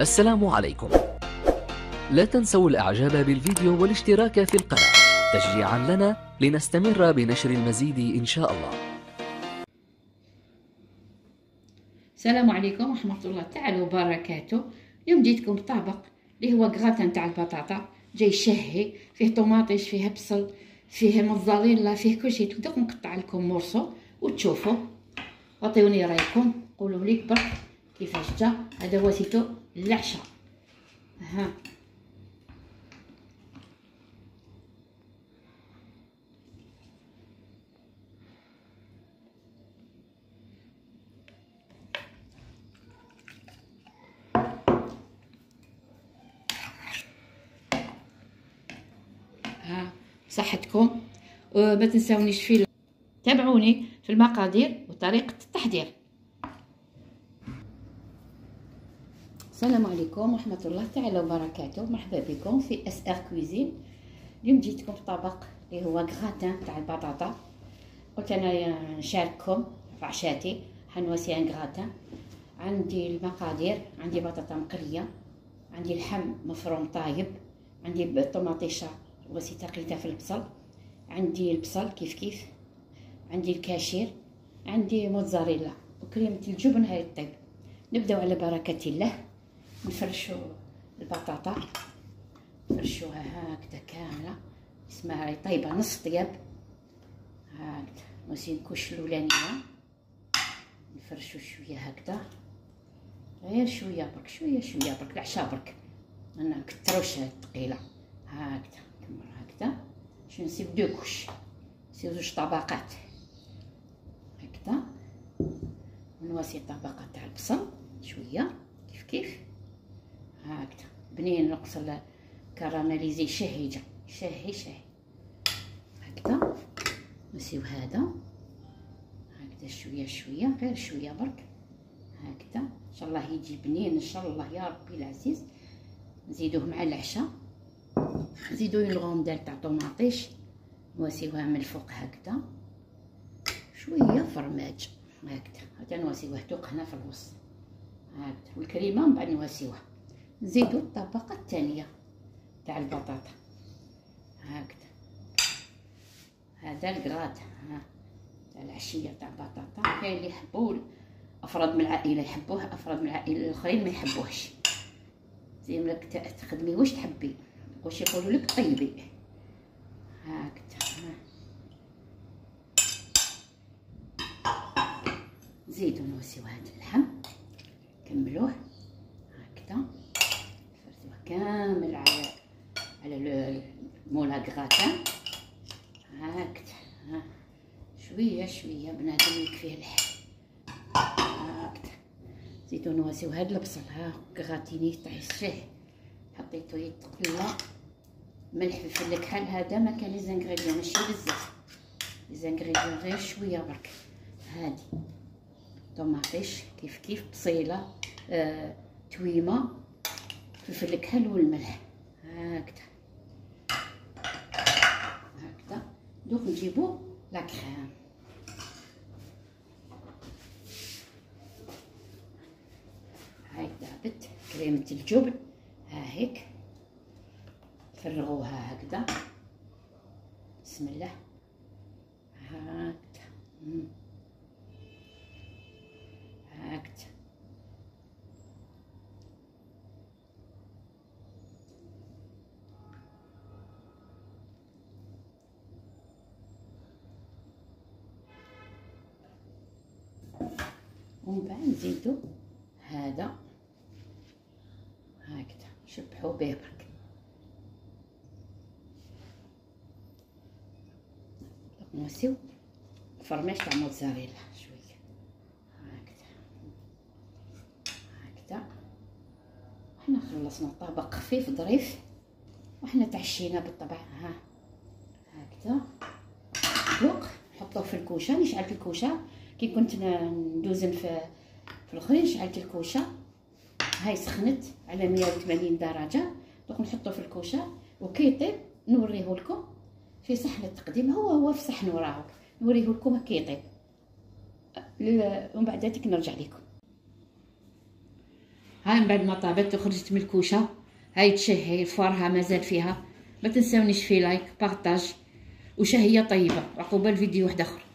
السلام عليكم. لا تنسوا الإعجاب بالفيديو والاشتراك في القناة تشجيعا لنا لنستمر بنشر المزيد إن شاء الله. السلام عليكم ورحمة الله تعالى وبركاته. اليوم جيتكم بطبق اللي هو كغاتان تاع البطاطا، جاي شهي، فيه طوماطيش، فيه بصل، فيه موزاريلا، فيه كلشي. دوك نقطع لكم مورسو وتشوفوا، عطيوني رايكم، قولوا لي برك كيفاش جا. هذا هو سيتو العشاء. ها صحتكم. وما تنساونيش تابعوني في المقادير وطريقة التحضير. السلام عليكم ورحمة الله تعالى وبركاته. مرحبا بكم في اس ار كويزين. اليوم جيتكم بطبق اللي هو كغاتان تاع البطاطا. قلت انا نشارككم في عشاتي حنواسي ان كغاتان. عندي المقادير: عندي بطاطا مقليه، عندي اللحم مفروم طايب، عندي طوماطيشه وسيته قليتها في البصل، عندي البصل كيف عندي الكاشير، عندي موتزاريلا وكريمه الجبن. هاي الطيب. نبداو على بركه الله. نفرشوا البطاطا، نفرشوها هكذا كامله. اسمها هاي طيبه نص طياب هكذا. نسي الكوش الاولانيه نفرشوا شويه هكذا، غير شويه برك، شويه برك، العشاء برك، ما نكثروش الثقيله هكذا. كمل هكذا. باش نسيب دو كوش، نسيب زوج طبقات هكذا. ونواسي طبقه تاع البصل شويه كيف هكذا. بنين نقص كراميليزي شهي هكذا. نسيو هذا هكذا شويه غير شويه برك هكذا. ان شاء الله يجي بنين ان شاء الله يا ربي العزيز. نزيدوه مع العشاء. نزيدو اون غوندال تاع طوماطيش، نواسيوها من الفوق هكذا. شويه فرماج هكذا. هذا نواسيوه توق هنا في الوسط هكذا. والكريمه من بعد نواسيوها. نزيدو الطبقه الثانيه تاع البطاطا هكذا. هذا الكغات تاع العشيه تاع البطاطا. كاين اللي يحبوه، افراد من العائله يحبوه، افراد من العائله الاخرين ما يحبوهش. زي ملك تخدمي واش تحبي، واش يقولوا لك طيبي هكذا. نزيدو نوسيو هذا اللحم، كملوه هكذا. فرزوه كامل على مولا كغاتان هكذا. شويه بنادم يكفيه اللحم هكذا. زيدو نواسيو هاد البصل كغاتينيه تاع الشاه. حطيتو يتقلى، ملح فلفل الكحل. هذا ما كان لي زانغريديون ماشي بزاف، لي زانغريديون غير شويه برك. هادي طوماطيش كيف بصيله، تويمه، فلفل الكحل والملح هكذا. دوك نجيبو لا كريم هاي دابت كريمه الجبن. هيك فرغوها هكذا. بسم الله هكذا هكذا. ومن بعد نزيدو هذا هكذا، نشبحو به برك. نوسيو الفرماج تاع موتزاريلا شويه هكذا. وحنا خلصنا الطبق خفيف ظريف، وحنا تعشينا بالطبع هكذا. دوك نحطوه في الكوشه. نشعل الكوشه كي كنت ندوزن في الاخرين. شعلت الكوشه هاي سخنت على 180 درجه. دوك نحطوه في الكوشه وكي يطيب نوريه لكم في صحن التقديم. هو في صحن وراه نوريه لكم كي يطيب. ومن بعد ذلك نرجع لكم. هاي من بعد ما طابت وخرجت من الكوشه، هاي تشهي الفارها مازال فيها. ما تنساونيش في لايك بارطاج وشهيه طيبه. عقوبه الفيديو واحد اخر.